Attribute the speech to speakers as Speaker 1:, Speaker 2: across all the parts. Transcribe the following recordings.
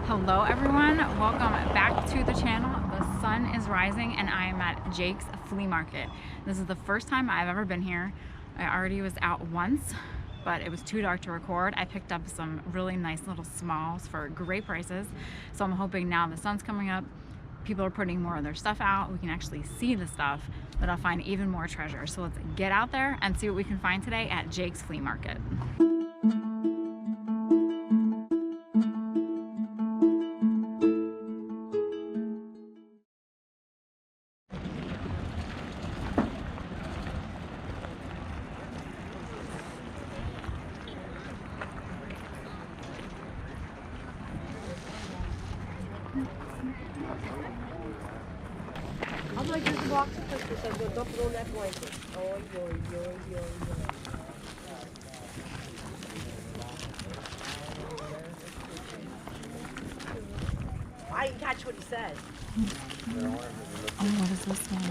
Speaker 1: Hello everyone, welcome back to the channel. The sun is rising and I am at Jake's Flea Market. This is the first time I've ever been here. I already was out once, but it was too dark to record. I picked up some really nice little smalls for great prices. So I'm hoping now the sun's coming up, people are putting more of their stuff out, we can actually see the stuff, that I'll find even more treasure. So let's get out there and see what we can find today at Jake's Flea Market.
Speaker 2: I'm like, there's a box of Christmas. I'm going to dump it on that blanket. Oh, yo. I didn't catch what he said.
Speaker 1: Oh, what is this one?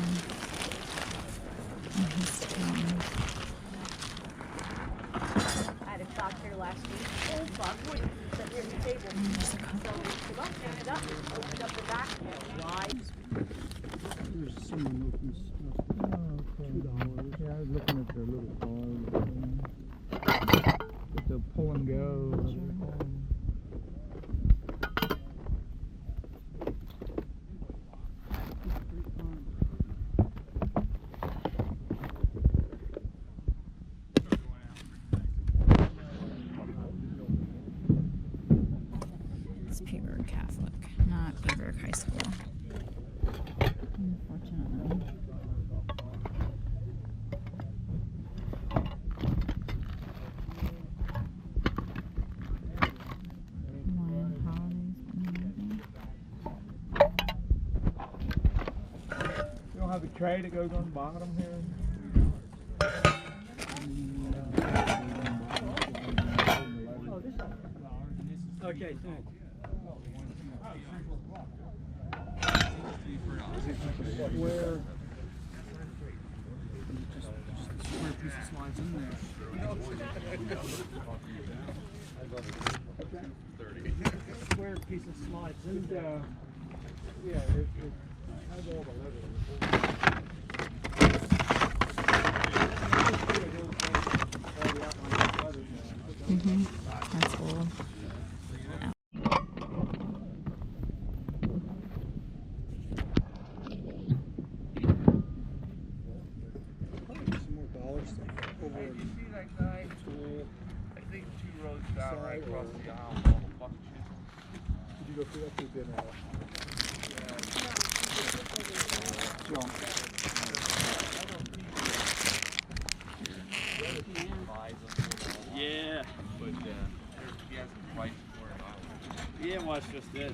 Speaker 2: I had him stopped here last week. Oh, fuck. What did you set here at the table? So we came up, picked it up, opened up the back, wide.
Speaker 3: There's someone looking stuff. Oh, okay. $2. Yeah, I was looking at their little cars. But they'll pull and go.
Speaker 1: It's Peterborough Catholic, not Peterborough High School. Unfortunately.
Speaker 3: You don't have the tray that goes on the bottom here?
Speaker 4: Okay, thanks.
Speaker 3: Where?
Speaker 4: Just a square piece of slides in there. Square piece of slides in there.
Speaker 3: Yeah, it has all the letters.
Speaker 1: That's old.
Speaker 3: Some more dollar stuff over
Speaker 5: Hey, did you see that guy? I think 2 roads down right across the aisle.
Speaker 3: Did you go through that through dinner?
Speaker 4: Yeah.
Speaker 5: But he has a price for it.
Speaker 4: Yeah, watch just it.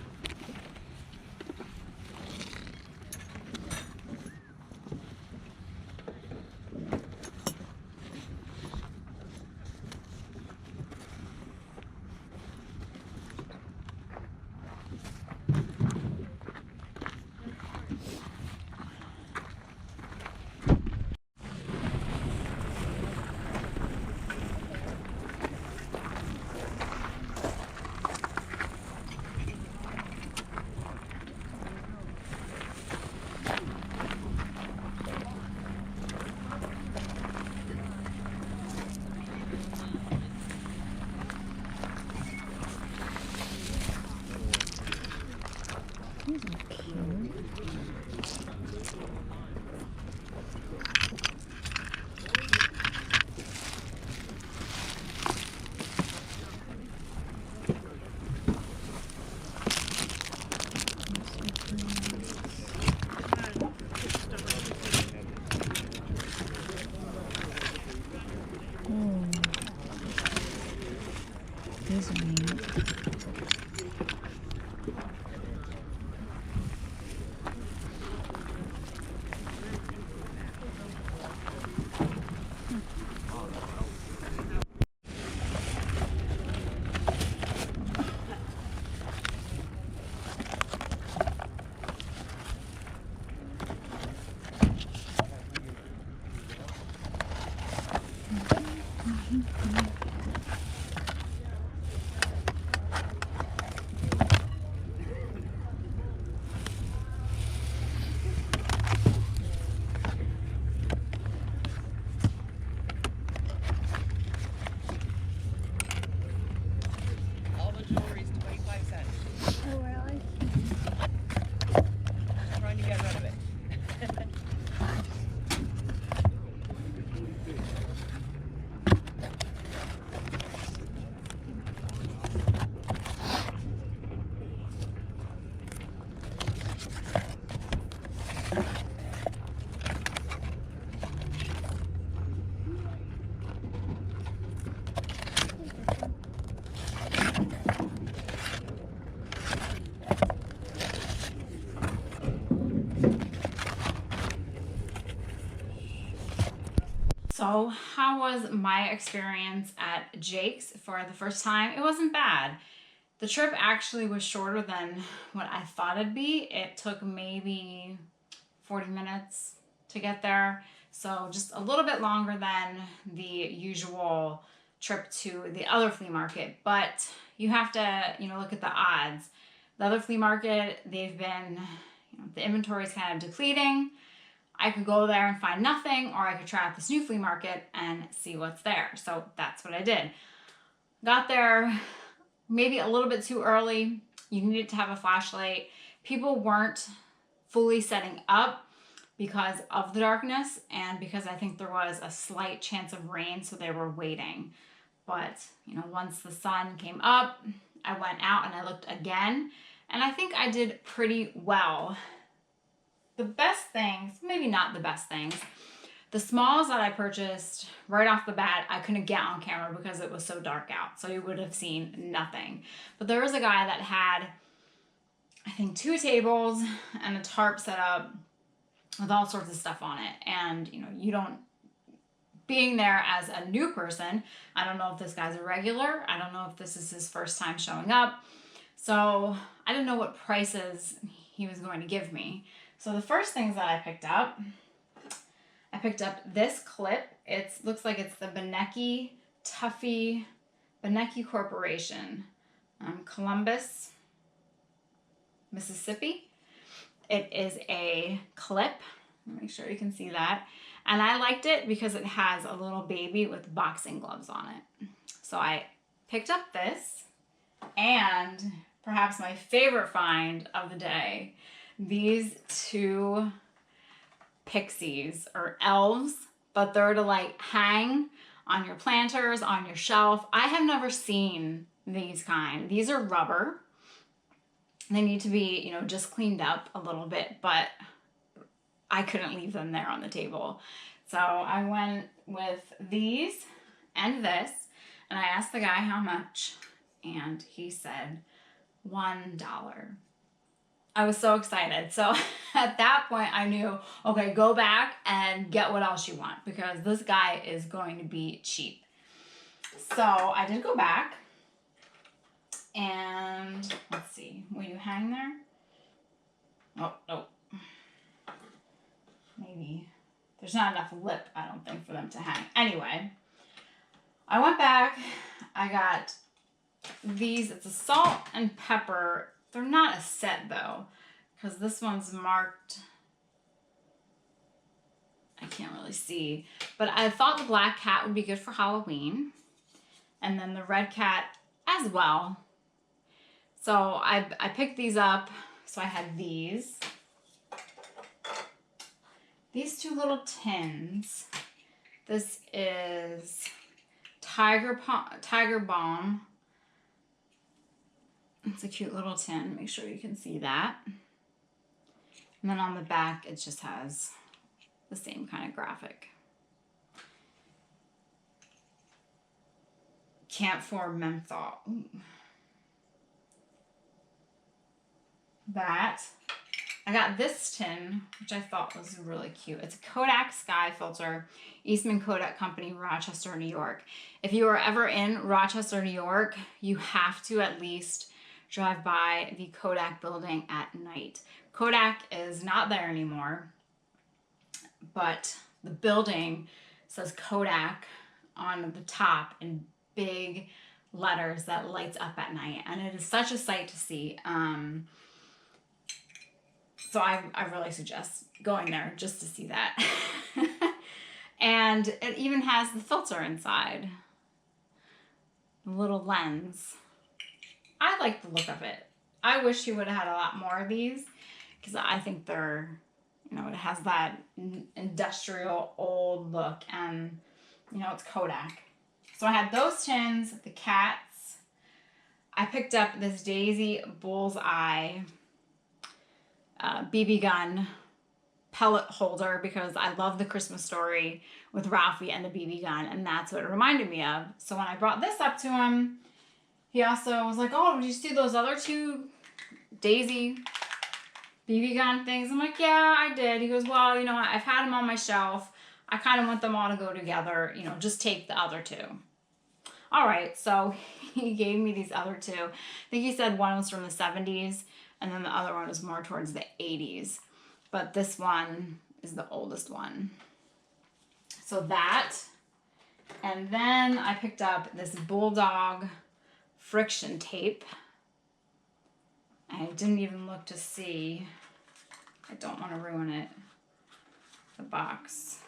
Speaker 1: So, how was my experience at Jake's for the first time? It wasn't bad. The trip actually was shorter than what I thought it'd be. It took maybe 40 minutes to get there. So just a little bit longer than the usual trip to the other flea market. But you have to, look at the odds. The other flea market, they've been, the inventory is kind of depleting. I could go there and find nothing, or I could try out this new flea market and see what's there. So that's what I did. Got there maybe a little bit too early. You needed to have a flashlight. People weren't fully setting up because of the darkness and because I think there was a slight chance of rain, so they were waiting. But, once the sun came up, I went out and I looked again, and I think I did pretty well. The best things, maybe not the best things, the smalls that I purchased right off the bat, I couldn't get on camera because it was so dark out. So you would have seen nothing. But there was a guy that had, I think, 2 tables and a tarp set up with all sorts of stuff on it. And, being there as a new person, I don't know if this guy's a regular. I don't know if this is his first time showing up. So I didn't know what prices he was going to give me. So the first things that I picked up this clip. It looks like it's the Benecke Tuffy Benecke Corporation, Columbus, Mississippi. It is a clip. Make sure you can see that. And I liked it because it has a little baby with boxing gloves on it. So I picked up this, and perhaps my favorite find of the day, these 2 pixies or elves, but they're to hang on your planters, on your shelf. I have never seen these kind. These are rubber. They need to be, just cleaned up a little bit, but I couldn't leave them there on the table. So I went with these and this, and I asked the guy how much, and he said $1. I was so excited. So at that point I knew, okay, go back and get what else you want because this guy is going to be cheap. So I did go back, and let's see, will you hang there? Oh, no. Maybe. There's not enough lip, I don't think, for them to hang. Anyway, I went back. I got these. It's a salt and pepper. They're not a set, though, because this one's marked. I can't really see. But I thought the black cat would be good for Halloween. And then the red cat as well. So I picked these up. So I had these. These 2 little tins. This is Tiger Balm. It's a cute little tin. Make sure you can see that. And then on the back, it just has the same kind of graphic. Camphor menthol. Ooh. That. I got this tin, which I thought was really cute. It's a Kodak Sky Filter, Eastman Kodak Company, Rochester, New York. If you are ever in Rochester, New York, you have to at least drive by the Kodak building at night. Kodak is not there anymore, but the building says Kodak on the top in big letters that lights up at night, and it is such a sight to see. So I really suggest going there just to see that. And it even has the filter inside. The little lens. I like the look of it. I wish he would have had a lot more of these because I think they're, it has that industrial old look, and, it's Kodak. So I had those tins, the cats. I picked up this Daisy Bullseye BB gun pellet holder because I love the Christmas Story with Ralphie and the BB gun, and that's what it reminded me of. So when I brought this up to him, he also was like, oh, did you see those other 2 Daisy BB gun things? I'm like, yeah, I did. He goes, well, I've had them on my shelf. I kind of want them all to go together, you know, just take the other two. All right, so he gave me these other two. I think he said one was from the 70s and then the other one was more towards the 80s. But this one is the oldest one. So that, and then I picked up this Bulldog friction tape. I didn't even look to see. I don't want to ruin it. The box.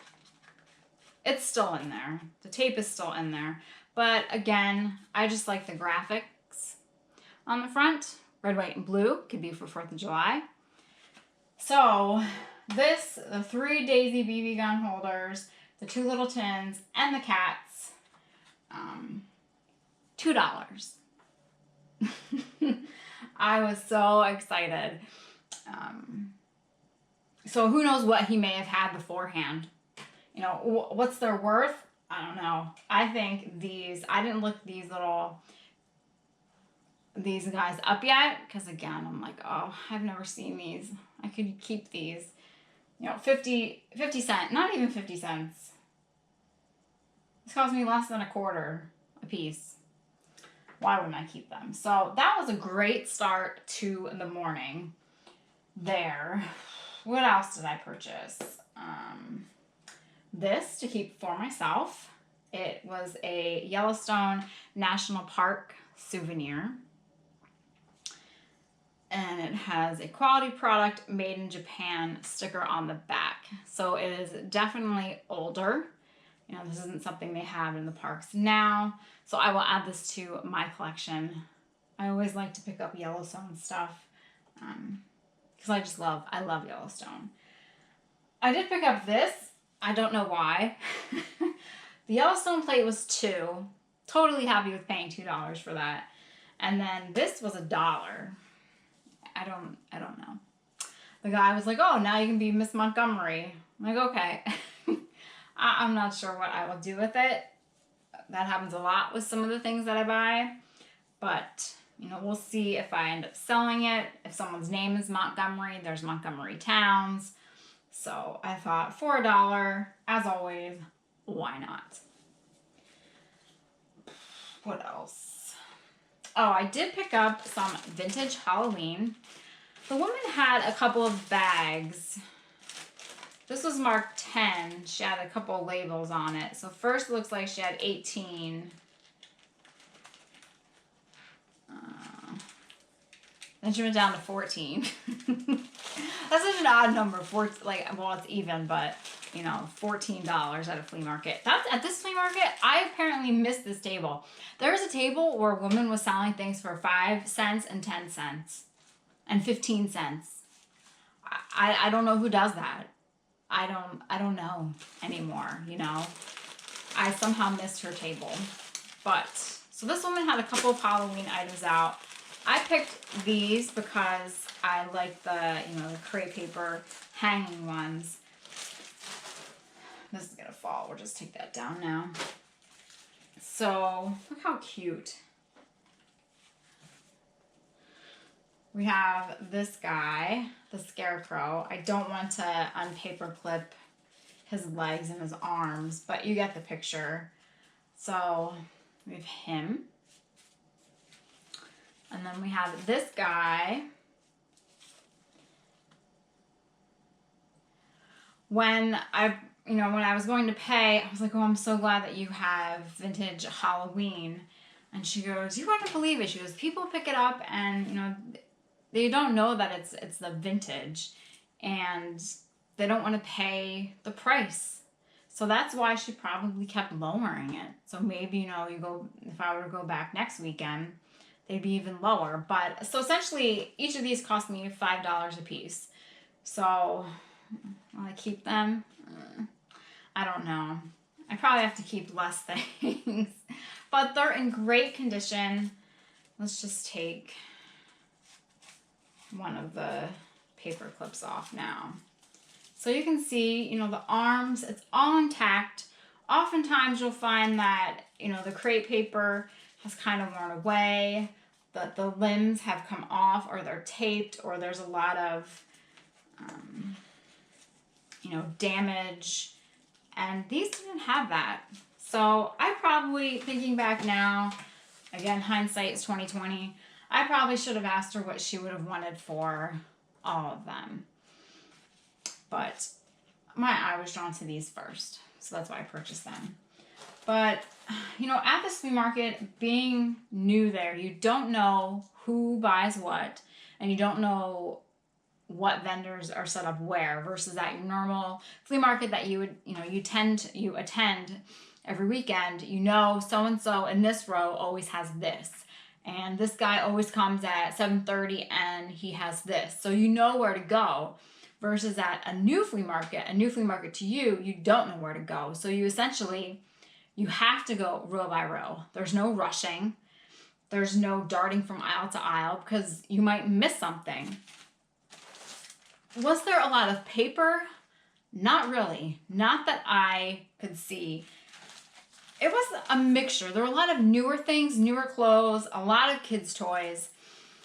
Speaker 1: It's still in there. The tape is still in there. But again, I just like the graphics on the front. Red, white, and blue. Could be for 4th of July. So this, the 3 Daisy BB gun holders, the 2 little tins, and the cats, $2. I was so excited. So who knows what he may have had beforehand. You know, what's their worth? I don't know. I think these, I didn't look these guys up yet, because again, I'm like, oh, I've never seen these. I could keep these. You know, 50 cents, not even 50 cents. This cost me less than a quarter a piece. Why wouldn't I keep them? So that was a great start to the morning there. What else did I purchase? This to keep for myself. It was a Yellowstone National Park souvenir. And it has a quality product made in Japan sticker on the back. So it is definitely older. You know, this isn't something they have in the parks now. So I will add this to my collection. I always like to pick up Yellowstone stuff because I love Yellowstone. I did pick up this. I don't know why. The Yellowstone plate was $2. Totally happy with paying $2 for that. And then this was $1. I don't know. The guy was like, oh, now you can be Miss Montgomery. I'm like, okay. I'm not sure what I will do with it. That happens a lot with some of the things that I buy. But, you know, we'll see if I end up selling it. If someone's name is Montgomery, there's Montgomery Towns. So I thought for $1, as always, why not? What else? Oh, I did pick up some vintage Halloween. The woman had a couple of bags. This was marked 10. She had a couple of labels on it. So first it looks like she had 18. Then she went down to 14. That's such an odd number. Well, it's even, but, you know, $14 at a flea market. At this flea market, I apparently missed this table. There was a table where a woman was selling things for 5 cents and 10 cents and 15 cents. I don't know who does that. I don't know anymore, you know. I somehow missed her table. But, so this woman had a couple of Halloween items out. I picked these because I like the, you know, the crepe paper hanging ones. This is gonna fall. We'll just take that down now. So, look how cute. We have this guy, the Scarecrow. I don't want to unpaper clip his legs and his arms, but you get the picture. So, we have him. And then we have this guy. When I was going to pay, I was like, oh, I'm so glad that you have vintage Halloween. And she goes, you wouldn't believe it. She goes, people pick it up and, you know, they don't know that it's the vintage. And they don't want to pay the price. So that's why she probably kept lowering it. So maybe, you know, if I were to go back next weekend, they'd be even lower. But so essentially each of these cost me $5 a piece. So will I keep them? I don't know. I probably have to keep less things. But they're in great condition. Let's just take one of the paper clips off now. So you can see, you know, the arms, it's all intact. Oftentimes you'll find that, you know, the crepe paper has kind of worn away, that the limbs have come off or they're taped or there's a lot of, you know, damage And these didn't have that. So I probably, thinking back now, again, hindsight is 2020, I probably should have asked her what she would have wanted for all of them. But my eye was drawn to these first, so that's why I purchased them. But, you know, at this flea market, being new there, you don't know who buys what, and you don't know what vendors are set up where versus at your normal flea market that you would, you attend every weekend. You know, so-and-so in this row always has this. And this guy always comes at 7:30 and he has this. So you know where to go. Versus at a new flea market to you, you don't know where to go. So you essentially, you have to go row by row. There's no rushing. There's no darting from aisle to aisle because you might miss something. Was there a lot of paper? Not really. Not that I could see. It was a mixture. There were a lot of newer things, newer clothes, a lot of kids' toys.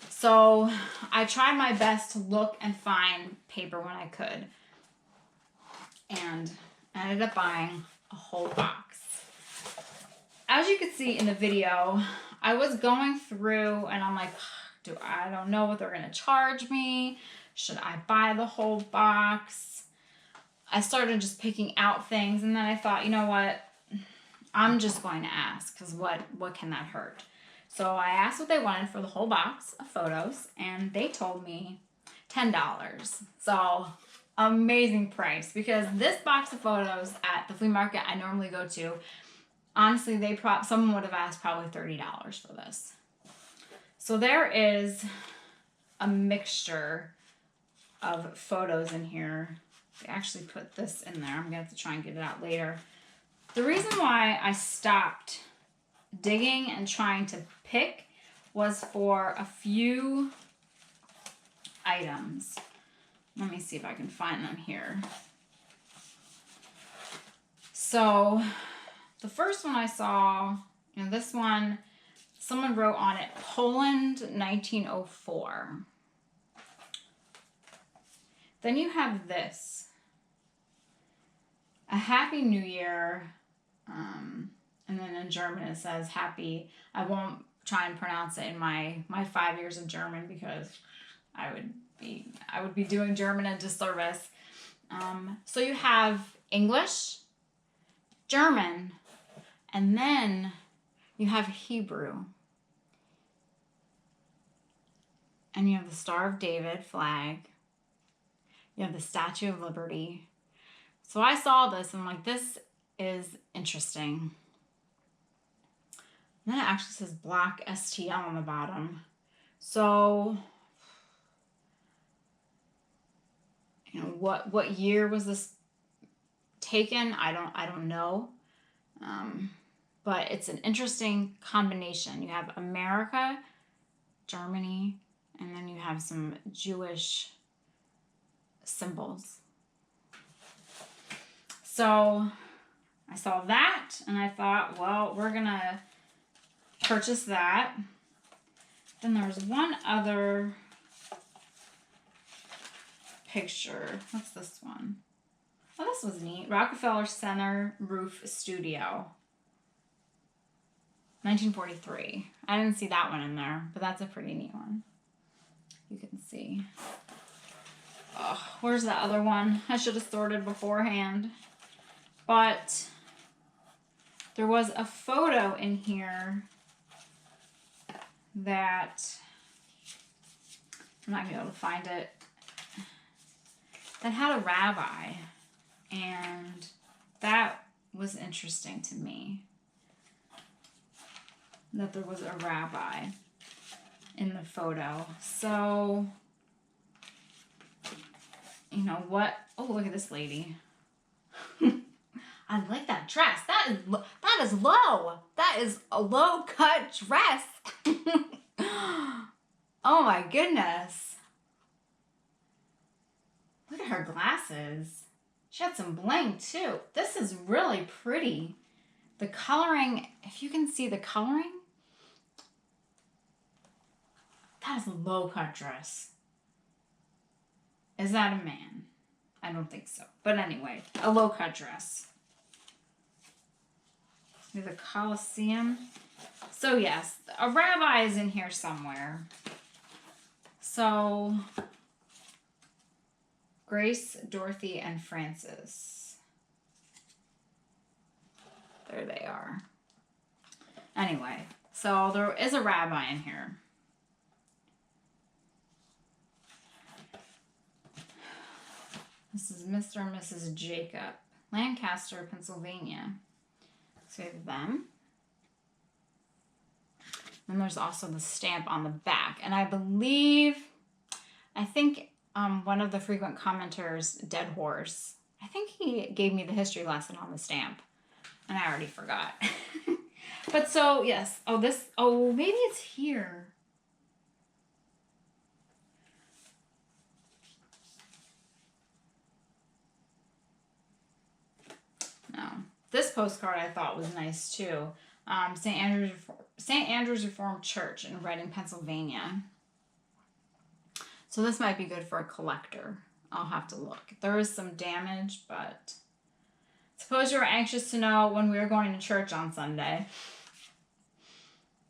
Speaker 1: So I tried my best to look and find paper when I could. And I ended up buying a whole box. As you could see in the video, I was going through and I'm like, I don't know what they're going to charge me. Should I buy the whole box? I started just picking out things and then I thought, you know what? I'm just going to ask because what can that hurt? So I asked what they wanted for the whole box of photos and they told me $10. So amazing price because this box of photos at the flea market I normally go to, honestly, someone would have asked probably $30 for this. So there is a mixture of photos in here. They actually put this in there. I'm going to have to try and get it out later. The reason why I stopped digging and trying to pick was for a few items. Let me see if I can find them here. So the first one I saw, this one, someone wrote on it, Poland 1904. Then you have this, a Happy New Year, and then in German it says happy. I won't try and pronounce it in my 5 years of German because I would be doing German a disservice. So you have English, German, and then you have Hebrew. And you have the Star of David flag. You have the Statue of Liberty. So I saw this and I'm like, this is interesting. And then it actually says Black STL on the bottom. So, what year was this taken? I don't know. But it's an interesting combination. You have America, Germany, and then you have some Jewish symbols. So I saw that and I thought, well, we're gonna purchase that. Then there was one other picture. What's this one? Oh, this was neat. Rockefeller Center Roof Studio. 1943. I didn't see that one in there, but that's a pretty neat one. You can see. Oh, where's that other one? I should have sorted beforehand. But there was a photo in here that I'm not going to be able to find it, that had a rabbi, and that was interesting to me, that there was a rabbi in the photo. So, what? Oh, look at this lady. I like that dress. That is low. That is a low cut dress. Oh my goodness. Look at her glasses. She had some bling too. This is really pretty. The coloring, if you can see the coloring, that is a low cut dress. Is that a man? I don't think so. But anyway, a low cut dress. There's a Coliseum. So yes, a rabbi is in here somewhere. So Grace, Dorothy, and Francis. There they are. Anyway, so there is a rabbi in here. This is Mr. and Mrs. Jacob, Lancaster, Pennsylvania. So we have them. And there's also the stamp on the back. And I think one of the frequent commenters, Dead Horse, I think he gave me the history lesson on the stamp. And I already forgot. But so, yes. Oh, maybe it's here. No. This postcard I thought was nice too. St. Andrew's Reformed Church in Reading, Pennsylvania. So this might be good for a collector. I'll have to look. There is some damage, but suppose you were anxious to know when we were going to church on Sunday.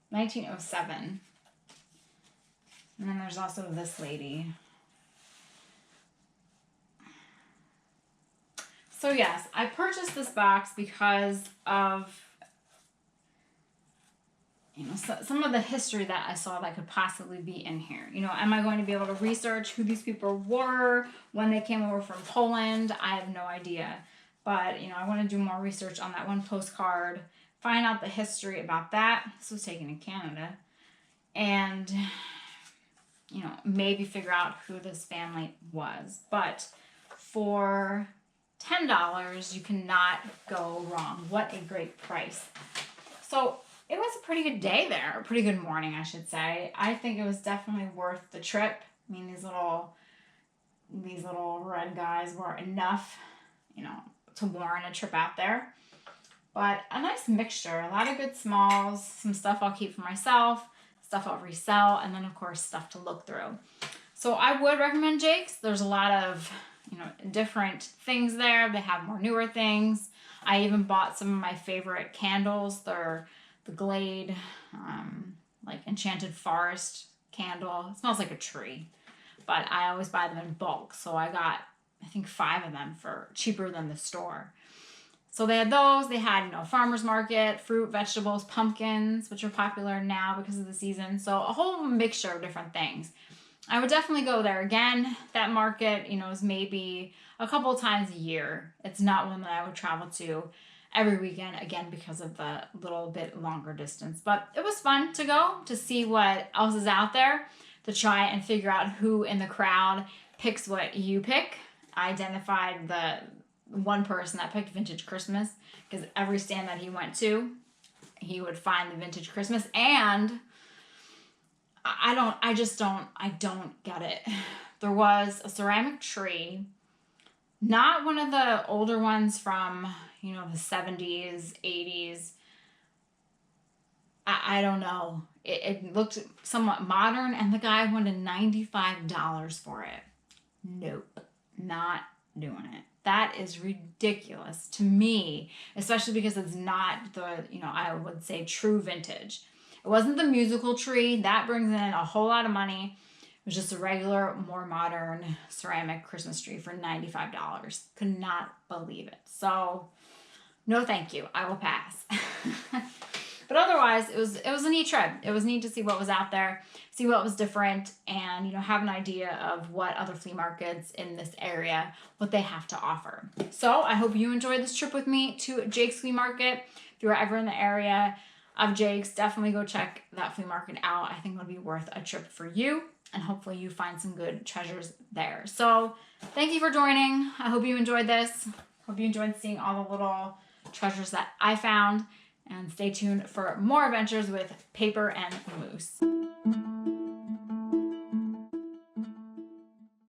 Speaker 1: 1907. And then there's also this lady. So yes, I purchased this box because of, some of the history that I saw that could possibly be in here. Am I going to be able to research who these people were when they came over from Poland? I have no idea. But, I want to do more research on that one postcard, find out the history about that. This was taken in Canada. And, maybe figure out who this family was. But for $10, you cannot go wrong. What a great price. So it was a pretty good day there, a pretty good morning, I should say. I think it was definitely worth the trip. I mean, these little red guys were enough, to warrant a trip out there. But a nice mixture, a lot of good smalls, some stuff I'll keep for myself, stuff I'll resell, and then of course stuff to look through. So I would recommend Jake's. There's a lot of different things there. They have more newer things. I even bought some of my favorite candles. They're the Glade, like Enchanted Forest candle. It smells like a tree, but I always buy them in bulk. So I got, I think 5 of them for cheaper than the store. So they had those. They had, farmer's market, fruit, vegetables, pumpkins, which are popular now because of the season. So a whole mixture of different things. I would definitely go there again. That market, is maybe a couple of times a year. It's not one that I would travel to every weekend, again, because of the little bit longer distance. But it was fun to go to see what else is out there, to try and figure out who in the crowd picks what you pick. I identified the one person that picked Vintage Christmas because every stand that he went to, he would find the Vintage Christmas. And I don't get it. There was a ceramic tree, not one of the older ones from, the 70s, 80s. I don't know. It looked somewhat modern, and the guy wanted $95 for it. Nope, not doing it. That is ridiculous to me, especially because it's not the, I would say true vintage. It wasn't the musical tree. That brings in a whole lot of money. It was just a regular, more modern ceramic Christmas tree for $95. Could not believe it. So, no thank you. I will pass. But otherwise, it was a neat trip. It was neat to see what was out there, see what was different, and have an idea of what other flea markets in this area, what they have to offer. So I hope you enjoyed this trip with me to Jake's Flea Market. If you're ever in the area of Jake's, definitely go check that flea market out. I think it'll be worth a trip for you, and hopefully you find some good treasures there. So thank you for joining. I hope you enjoyed this. Hope you enjoyed seeing all the little treasures that I found. And stay tuned for more adventures with Paper and Moose.